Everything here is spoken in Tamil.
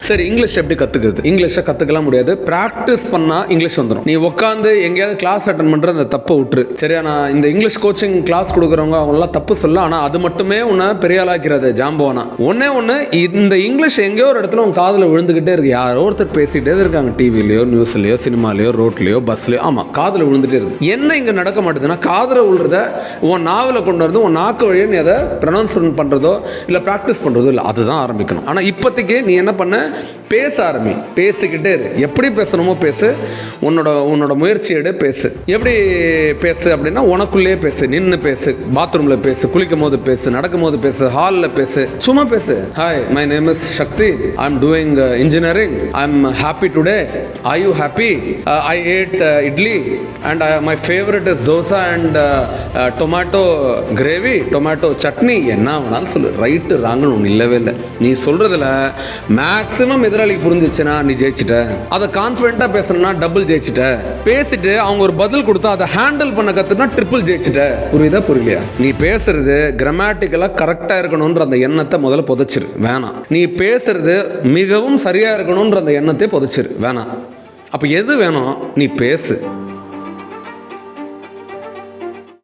சரி, இங்கிலீஷ் எப்படி கற்றுக்கிறது? இங்கிலீஷை கற்றுக்கலாம் முடியாது. ப்ராக்டிஸ் பண்ணால் இங்கிலீஷ் வந்துடும். நீ உட்காந்து எங்கேயாவது கிளாஸ் அட்டன் பண்ணுற அந்த தப்பை விட்டுரு. சரியா? நான் இந்த இங்கிலீஷ் கோச்சிங் கிளாஸ் கொடுக்குறவங்க அவங்களாம் தப்பு சொல்ல, ஆனால் அது மட்டுமே உன்னை பெரிய ஆளாக்கிறது. ஜாம்பவானா ஒன்று இந்த இங்கிலீஷ் எங்கேயோ ஒரு இடத்துல உன் காதில் விழுந்துக்கிட்டே இருக்கு. யாரோ ஒருத்தர் பேசிகிட்டே இருக்காங்க, டிவிலையோ நியூஸ்லையோ சினிமாலையோ ரோட்லையோ பஸ்லையோ. ஆமாம், காதில் விழுந்துகிட்டே இருக்கு. என்ன இங்கே நடக்க மாட்டேதுன்னா, காதில் விழுறத உன் நாவில் கொண்டு வந்து உன் நாக்கு வழியை நீ அதை ப்ரொனவுன்ஸ் பண்ணுறதோ இல்லை ப்ராக்டிஸ் பண்ணுறதோ இல்லை, அதுதான் ஆரம்பிக்கணும். ஆனால் இப்போதைக்கு நீ என்ன பண்ண, பேச ஆரம்பி. பேசிக்கிட்டே இரு. எப்படி பேசணுமோ பேசு. உன்னோட முயற்சி எடு, பேசு. எப்படி பேசு அப்படின்னா, உனக்குள்ளேயே பேசு, நின்று பேசு, பாத்ரூமில் பேசு, குளிக்கும் போது பேசு, நடக்கும் போது பேசு, ஹாலில் பேசு, சும்மா பேசு. Hi, my name is Shakti, I am doing engineering, I am happy today, are you happy, I ate idli and my favourite is dosa and tomato gravy, tomato chutney. என்ன வேணாலும் சொல்லு. ரைட்டு ராங்கன்னு ஒன்று இல்லவே இல்லை. நீ சொல்கிறதுல மேக்ஸிமம் எதிராளிக்கு புரிஞ்சிச்சுன்னா நீ ஜெயிச்சிட்ட. அதை கான்ஃபிடென்ட்டாக பேசணும்னா டபுள் ஜெயிச்சிட்ட. பேசிட்டு அவங்க ஒரு பதில் கொடுத்தா அதை ஹேண்டில் பண்ண கற்றுனா ட்ரிபிள் ஜெயிச்சிட்ட. புரியுதா புரியலையா? நீ பேசுறது கிராமட்டிக்கலாக கரெக்டாக இருக்கணுன்ற அந்த எண்ணத்தை முதல்ல புதைச்சிரு. வேணாம். நீ பேசுறது மிகவும் சரியாக இருக்கணுன்ற அந்த எண்ணத்தை புதைச்சிரு. வேணாம். அப்போ எது வேணும்? நீ பேசு.